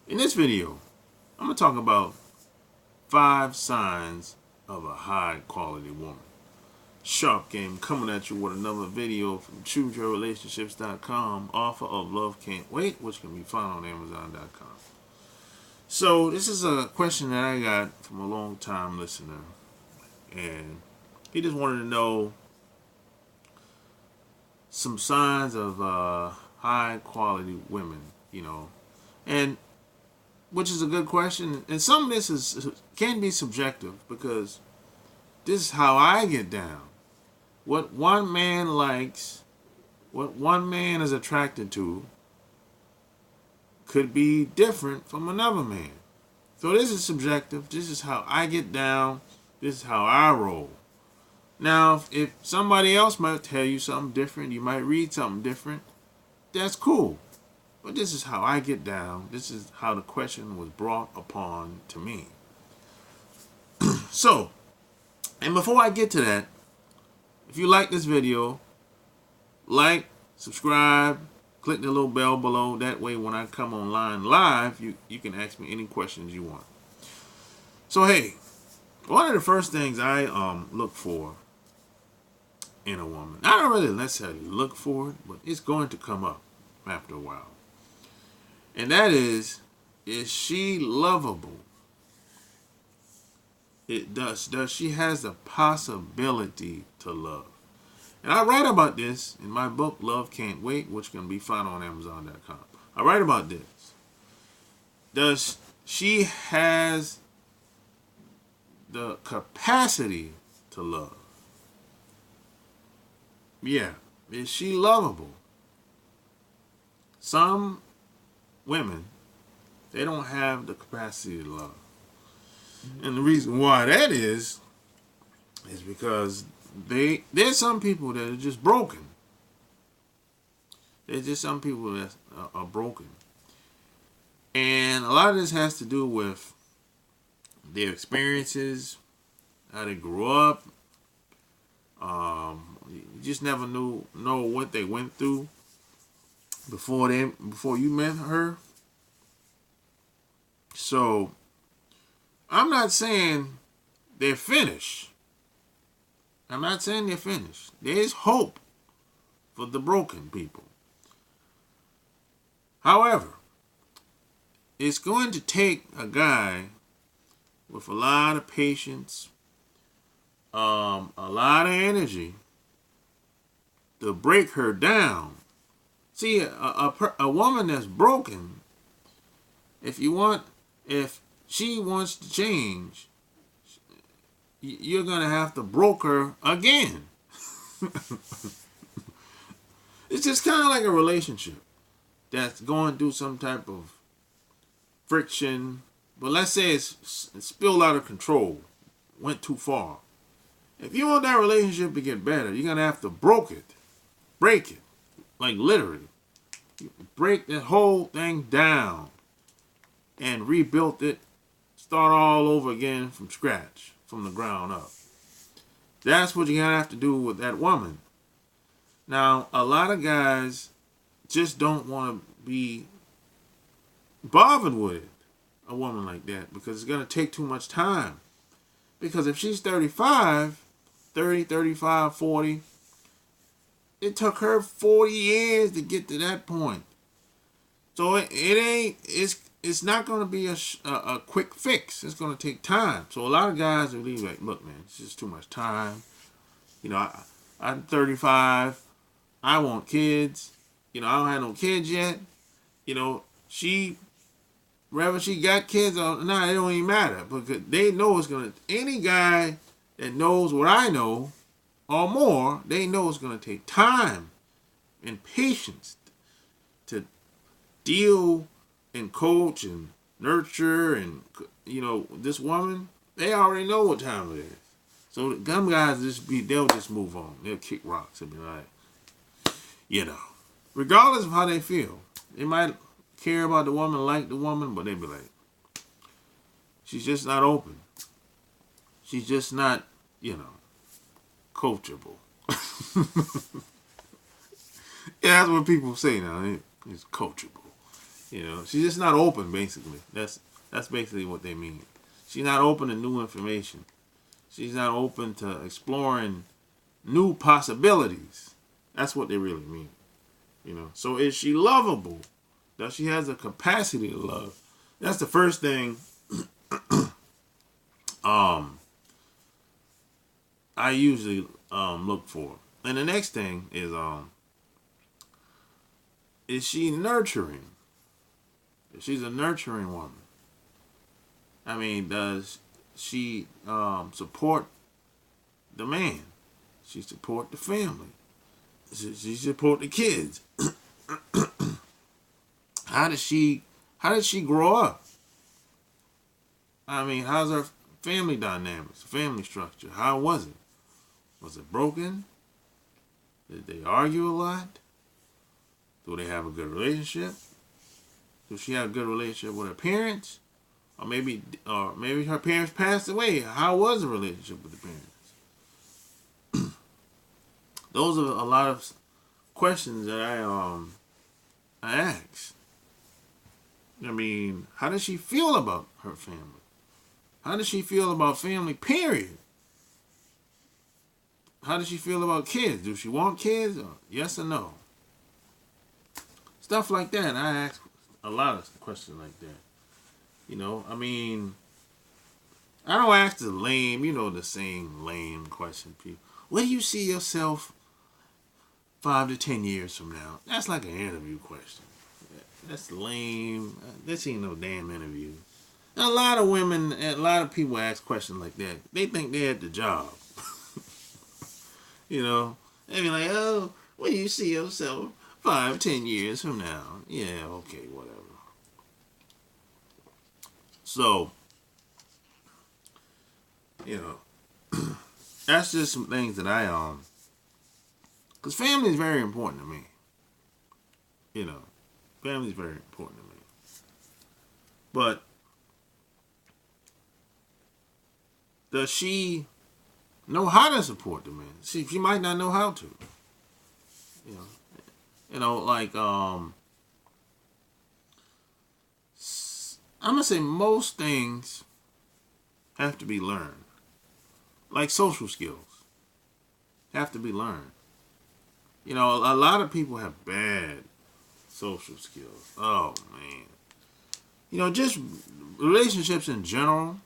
In this video, I'm going to talk about 5 signs of a high quality woman. Sharp Game coming at you with another video from ChooseYourRelationships.com, author of Love Can't Wait, which can be found on Amazon.com. So this is a question that I got from a long time listener, and he just wanted to know some signs of high quality women, and which is a good question. And some of this can be subjective because this is how I get down. What one man likes, what one man is attracted to, could be different from another man. So this is subjective. This is how I get down. This is how I roll. Now, if somebody else might tell you something different, you might read something different, that's cool. But this is how I get down. This is how the question was brought upon to me. So, and before I get to that, if you like this video, like, subscribe, click the little bell below. That way when I come online live, you can ask me any questions you want. So hey, one of the first things I look for in a woman, I don't really necessarily look for it, but it's going to come up after a while. And that is she lovable? Does she has the possibility to love? And I write about this in my book, Love Can't Wait, which can be found on Amazon.com. I write about this. Does she has the capacity to love? Yeah. Is she lovable? Some women, they don't have the capacity to love. And the reason why that is because there's some people that are just broken. There's just some people that are broken. And a lot of this has to do with their experiences, how they grew up. You just never know what they went through before you met her. So I'm not saying they're finished. I'm not saying they're finished. There's hope for the broken people. However, it's going to take a guy with a lot of patience, a lot of energy to break her down. See, a woman that's broken, if she wants to change, you're going to have to broke her again. It's just kind of like a relationship that's going through some type of friction. But let's say it's spilled out of control, went too far. If you want that relationship to get better, you're going to have to break it, like literally. Break the whole thing down and rebuild it, start all over again from scratch, from the ground up. That's what you're going to have to do with that woman. Now, a lot of guys just don't want to be bothered with it, a woman like that, because it's going to take too much time. Because if she's 35, 40, it took her 40 years to get to that point. So it's not going to be a quick fix. It's going to take time. So a lot of guys will be like, look, man, it's just too much time. I'm 35. I want kids. I don't have no kids yet. Whether she got kids or not, it don't even matter. Because they know it's going to, any guy that knows what I know or more, they know it's going to take time and patience to deal and coach and nurture and, this woman. They already know what time it is. So them guys they'll just move on. They'll kick rocks and be like, regardless of how they feel. They might care about the woman, like the woman, but they be like, she's just not open. She's just not, coachable. Yeah, that's what people say now. It's coachable. She's just not open. Basically, that's basically what they mean. She's not open to new information. She's not open to exploring new possibilities. That's what they really mean. So is she lovable? Does she has the capacity to love? That's the first thing I usually look for. And the next thing is she nurturing? If she's a nurturing woman, I mean, does she support the man? She support the family? She support the kids? How did she grow up? I mean, how's her family dynamics, family structure? How was it? Was it broken? Did they argue a lot? Do they have a good relationship? Does she have a good relationship with her parents? Or maybe her parents passed away. How was the relationship with the parents? Those are a lot of questions that I ask. I mean, how does she feel about her family? How does she feel about family, period? How does she feel about kids? Do she want kids? Or yes or no? Stuff like that. I ask a lot of questions like that. I mean, I don't ask the lame, the same lame question. People, where do you see yourself 5 to 10 years from now? That's like an interview question. That's lame. This ain't no damn interview. A lot of women, a lot of people ask questions like that. They think they're at the job. They be like, oh, where do you see yourself 5, 10 years from now? Yeah, okay, whatever. So, that's just some things that because family is very important to me. Family is very important to me. But does she know how to support the man? She might not know how to. Like I'm gonna say most things have to be learned. Like social skills have to be learned. A lot of people have bad social skills. Oh man. Just relationships in general.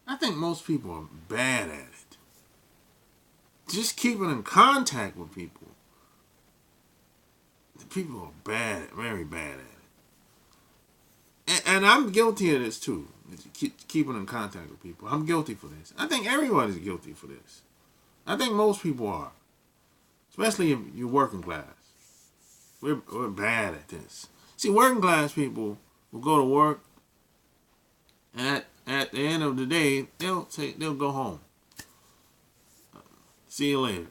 I think most people are bad at it. Just keeping in contact with people. People are bad, very bad at it. And I'm guilty of this too. Keeping in contact with people. I'm guilty for this. I think everybody's guilty for this. I think most people are. Especially if you're working class. We're bad at this. See, working class people will go to work, and at the end of the day, they'll go home. See you later.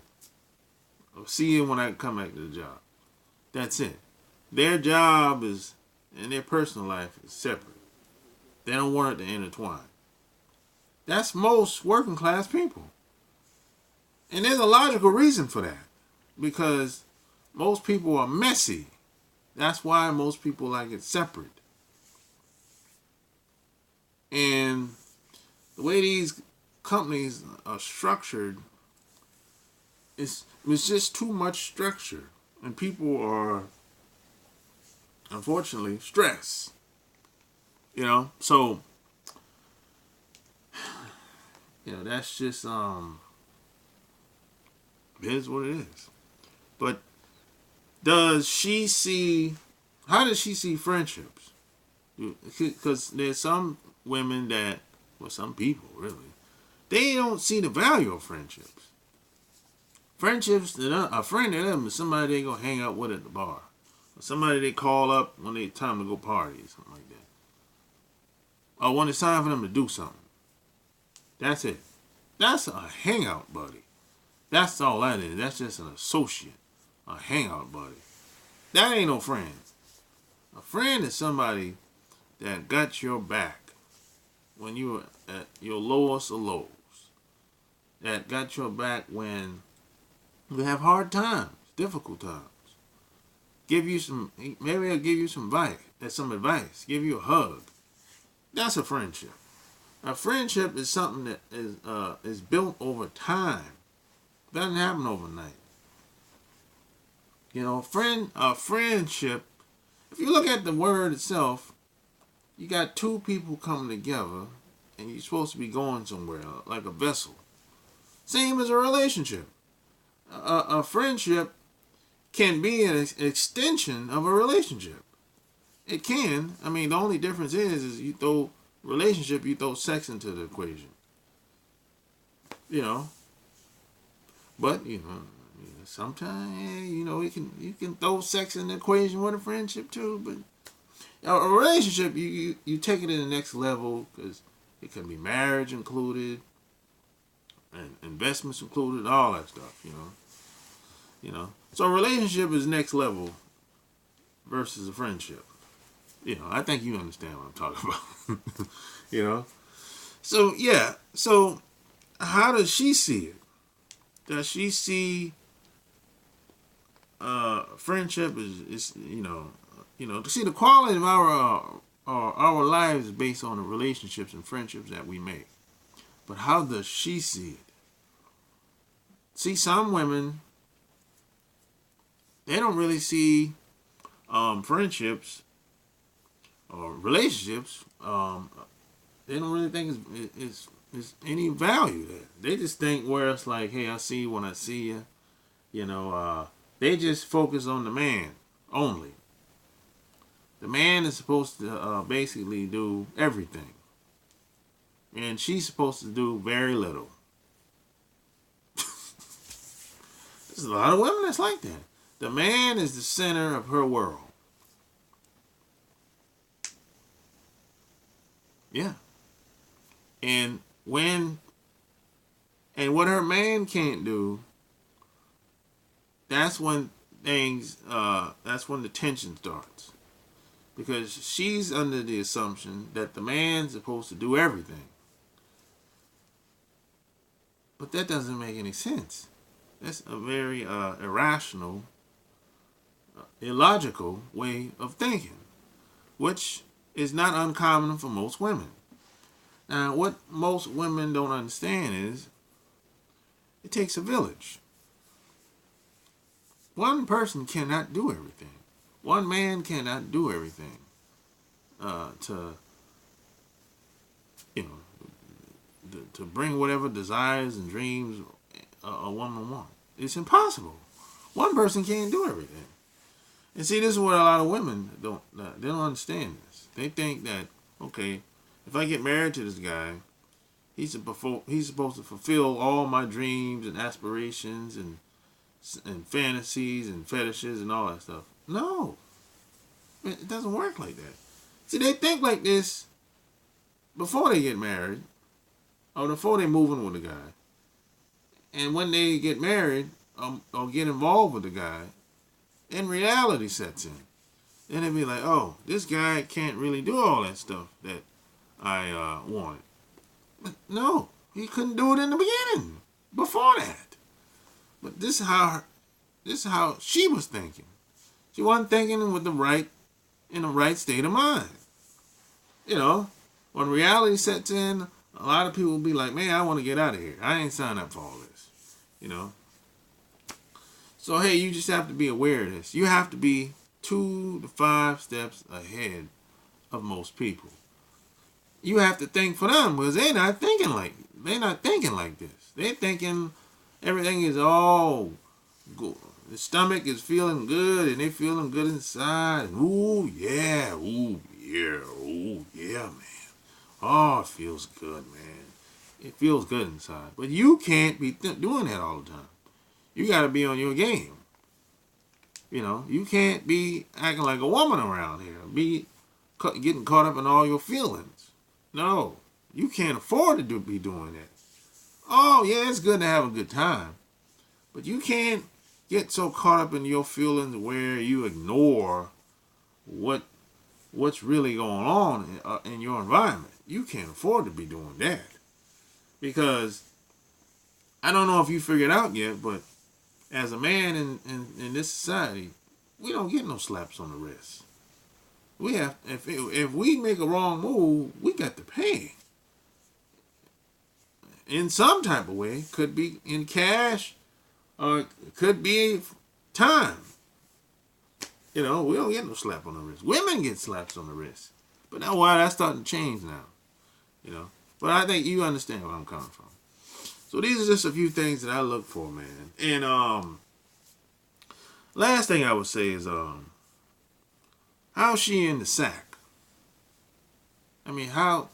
Or see you when I come back to the job. That's it. Their job is, and their personal life is separate. They don't want it to intertwine. That's most working class people. And there's a logical reason for that. Because most people are messy. That's why most people like it separate. And the way these companies are structured, it's just too much structure. And people are, unfortunately, stressed. So, that's just, it is what it is. But how does she see friendships? Because there's some women some people really, they don't see the value of friendships. Friendships, a friend to them is somebody they go hang out with at the bar. Or somebody they call up when it's time to go party or something like that. Or when it's time for them to do something. That's it. That's a hangout buddy. That's all that is. That's just an associate. A hangout buddy. That ain't no friend. A friend is somebody that got your back when you were at your lowest of lows. That got your back when you have hard times, difficult times. Give you some, maybe he'll give you some advice, give you a hug. That's a friendship. A friendship is something that is built over time. Doesn't happen overnight. You know, a friendship. If you look at the word itself, you got two people coming together, and you're supposed to be going somewhere, like a vessel. Same as a relationship. A friendship can be an extension of a relationship. It can. I mean, the only difference is you throw relationship, you throw sex into the equation. You know, but sometimes you can throw sex in the equation with a friendship too. But a relationship, you take it to the next level because it can be marriage included, and investments included, all that stuff. So a relationship is next level versus a friendship. I think you understand what I'm talking about. So yeah. So how does she see it? Does she see friendship is to see the quality of our lives is based on the relationships and friendships that we make. But how does she see it? See, some women, they don't really see friendships or relationships. They don't really think it's any value there. They just think where it's like, hey, I see you when I see you. They just focus on the man only. The man is supposed to basically do everything. And she's supposed to do very little. There's a lot of women that's like that. The man is the center of her world. Yeah. And what her man can't do, that's when that's when the tension starts. Because she's under the assumption that the man's supposed to do everything. But that doesn't make any sense. That's a very irrational, illogical way of thinking, which is not uncommon for most women. Now, what most women don't understand is it takes a village. One person cannot do everything. One man cannot do everything to bring whatever desires and dreams a woman wants. It's impossible. One person can't do everything. And see, this is what a lot of women they don't understand this. They think that, okay, if I get married to this guy, he's supposed to fulfill all my dreams and aspirations and fantasies and fetishes and all that stuff. No. It doesn't work like that. See, they think like this before they get married or before they move in with a guy. And when they get married or get involved with the guy, then reality sets in. Then they be like, oh, this guy can't really do all that stuff that I wanted. But no, he couldn't do it in the beginning, before that. But this is how she was thinking. She wasn't thinking in the right state of mind. When reality sets in, a lot of people will be like, man, I want to get out of here. I ain't signed up for all this. So, hey, you just have to be aware of this. You have to be 2 to 5 steps ahead of most people. You have to think for them because they're not thinking like this. They're thinking everything is all good. The stomach is feeling good and they're feeling good inside. And ooh yeah, man. Oh, it feels good, man. It feels good inside. But you can't be doing that all the time. You got to be on your game. You can't be acting like a woman around here. Be getting caught up in all your feelings. No, you can't afford to be doing that. Oh, yeah, it's good to have a good time. But you can't get so caught up in your feelings where you ignore what's really going on in your environment. You can't afford to be doing that. Because I don't know if you figured out yet, but as a man in this society, we don't get no slaps on the wrist. We have if we make a wrong move, we got to pay in some type of way. Could be in cash, or could be time. We don't get no slap on the wrist. Women get slaps on the wrist, but now why that's starting to change now. But I think you understand where I'm coming from. So these are just a few things that I look for, man. And last thing I would say is how's she in the sack? Well,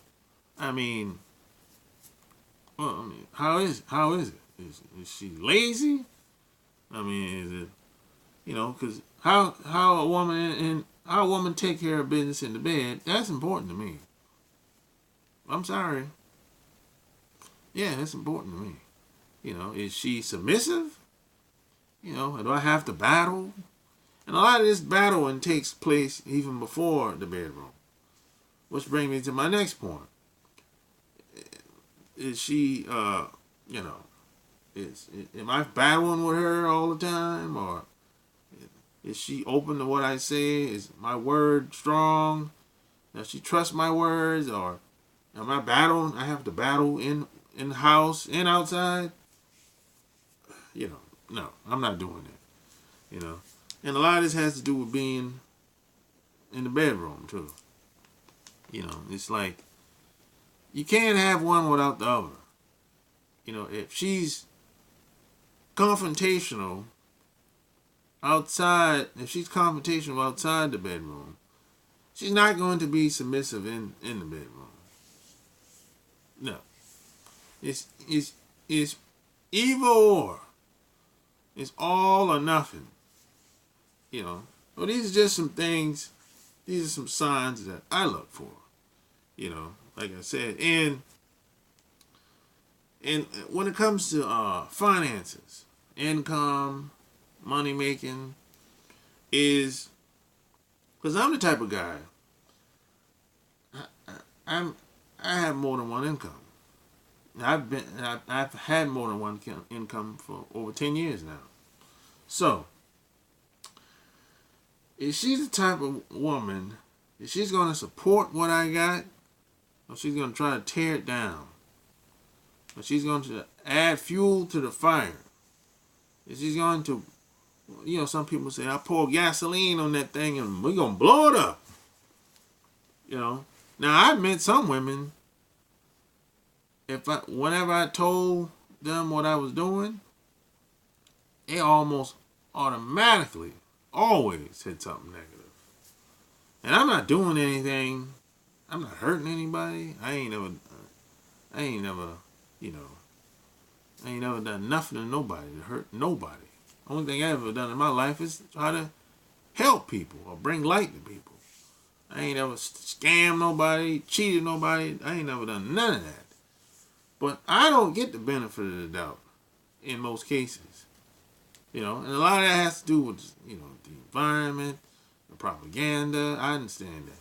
how is it? Is she lazy? Is it, because how a woman take care of business in the bed, that's important to me. I'm sorry. Yeah, that's important to me. Is she submissive? Do I have to battle? And a lot of this battling takes place even before the bedroom. Which brings me to my next point. Is she, am I battling with her all the time? Or is she open to what I say? Is my word strong? Does she trust my words? Or am I battling? I have to battle in the house and outside? No, I'm not doing that. And a lot of this has to do with being in the bedroom, too. It's like, you can't have one without the other. If she's confrontational outside the bedroom, she's not going to be submissive in the bedroom. No. It's either or. It's all or nothing. Well, these are just some things. These are some signs that I look for. Like I said, and when it comes to finances, income, money making, is because I'm the type of guy. I have more than one income. I've had more than one income for over 10 years now. So, if she's the type of woman, if she's going to support what I got, or she's going to try to tear it down, or she's going to add fuel to the fire, if she's going to, some people say, I pour gasoline on that thing and we're going to blow it up. Now I've met some women, whenever I told them what I was doing, they almost automatically always said something negative. And I'm not doing anything. I'm not hurting anybody. I ain't never done nothing to nobody to hurt nobody. Only thing I've ever done in my life is try to help people or bring light to people. I ain't ever scammed nobody, cheated nobody. I ain't never done none of that. But I don't get the benefit of the doubt in most cases. And a lot of that has to do with, the environment, the propaganda. I understand that.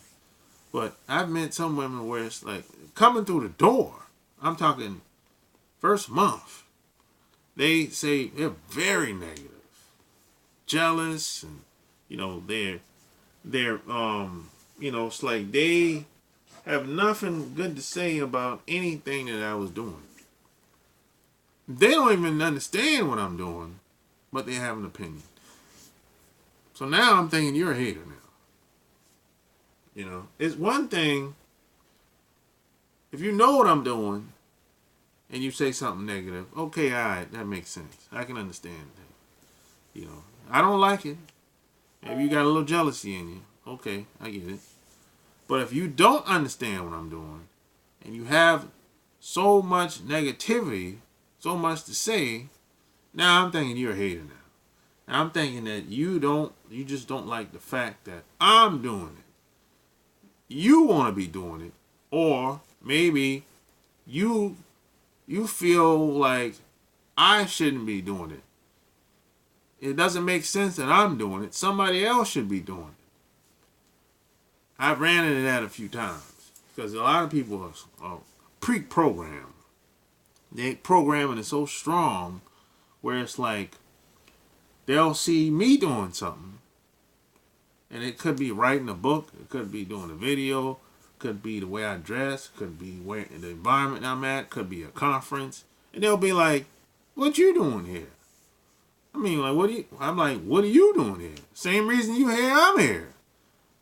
But I've met some women where it's like coming through the door. I'm talking first month. They say they're very negative, jealous, and they're it's like they have nothing good to say about anything that I was doing. They don't even understand what I'm doing, but they have an opinion. So now I'm thinking you're a hater now. It's one thing if you know what I'm doing and you say something negative. Okay, all right, that makes sense. I can understand that. I don't like it. Maybe you got a little jealousy in you. Okay, I get it. But if you don't understand what I'm doing and you have so much negativity, so much to say, now I'm thinking you're a hater now. Now I'm thinking that you just don't like the fact that I'm doing it. You want to be doing it, or maybe you feel like I shouldn't be doing it. It doesn't make sense that I'm doing it. Somebody else should be doing it. I've ran into that a few times because a lot of people are pre-programmed. Their programming is so strong where it's like they'll see me doing something And it could be writing a book. It could be doing a video. Could be the way I dress. Could be where the environment I'm at. Could be a conference. And they'll be like, "What you doing here?" I mean, like, I'm like, "What are you doing here?" Same reason you here, I'm here.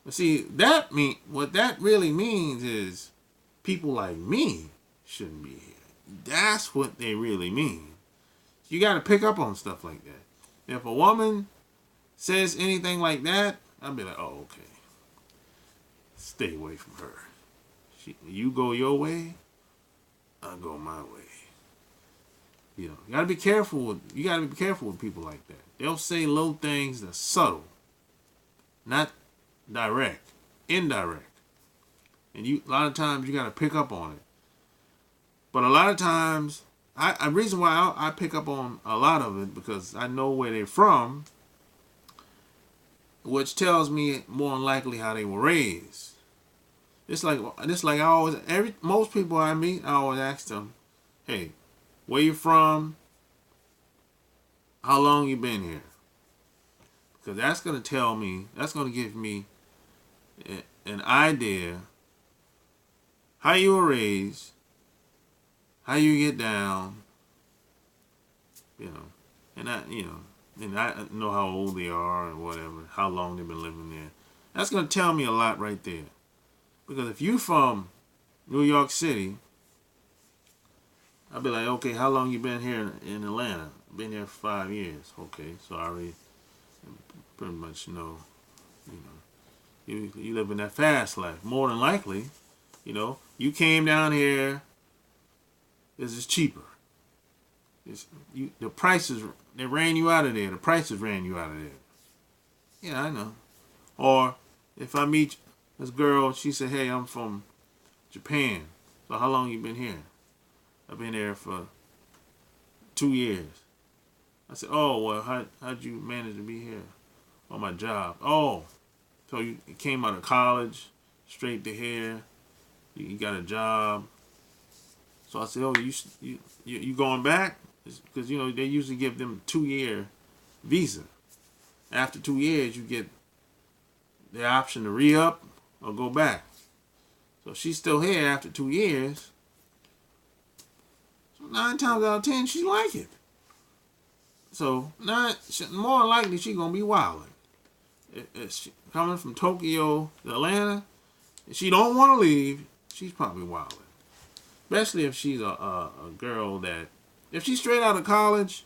But see, what that really means is people like me shouldn't be here. That's what they really mean. You got to pick up on stuff like that. If a woman says anything like that, I'll be like, "Oh, okay. Stay away from her. You go your way, I'll go my way." You know, you gotta be careful with people like that. They'll say little things that's subtle, not direct, indirect. And a lot of times you gotta pick up on it. But a lot of times, a reason why I pick up on a lot of it because I know where they're from, which tells me more than likely how they were raised. It's like most people I meet, I always ask them, "Hey, where you from? How long you been here?" Because that's going to give me an idea how you were raised, how you get down, and I know how old they are and whatever, how long they've been living there. That's going to tell me a lot right there. Because if you from New York City, I'll be like, "Okay, how long you been here in Atlanta?" "Been here for 5 years." "Okay, so I already pretty much know, you live in that fast life. More than likely, you came down here. This is cheaper. The prices, they ran you out of there. The prices ran you out of there." "Yeah, I know." Or if I meet this girl, she said, "Hey, I'm from Japan. So how long you been here?" "I've been here for 2 years." I said, "Oh, well, how'd you manage to be here?" "On my job." "Oh, so you came out of college, straight to here. You got a job." So I said, "Oh, you going back?" Because they usually give them 2-year visa. After 2 years, you get the option to re-up or go back. So she's still here after 2 years. So 9 times out of 10, she like it. So more likely she's gonna be wilding. If she coming from Tokyo to Atlanta, if she don't want to leave, she's probably wilding. Especially if she's a girl that, if she's straight out of college,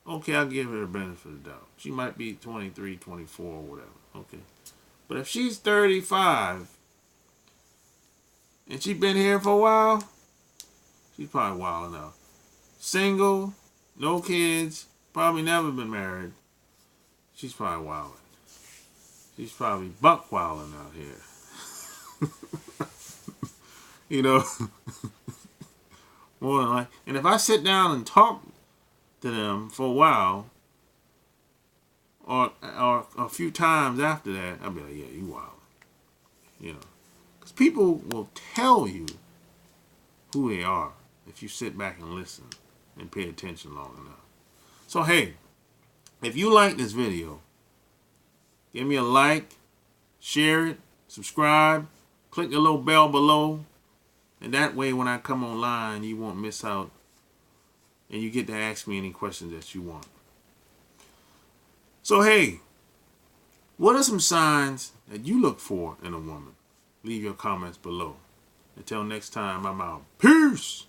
okay, I'll give her the benefit of the doubt. She might be 23, 24, or whatever. Okay. But if she's 35 and she's been here for a while, she's probably wild enough. Single, no kids, probably never been married. She's probably wilding. She's probably buck wilding out here. More than like. And if I sit down and talk to them for a while, or a few times after that, I'll be like, "Yeah, you wild." Because people will tell you who they are if you sit back and listen and pay attention long enough. So hey, if you like this video, give me a like, share it, subscribe, click the little bell below, and that way when I come online, you won't miss out, and you get to ask me any questions that you want. So hey, what are some signs that you look for in a woman? Leave your comments below. Until next time, I'm out. Peace!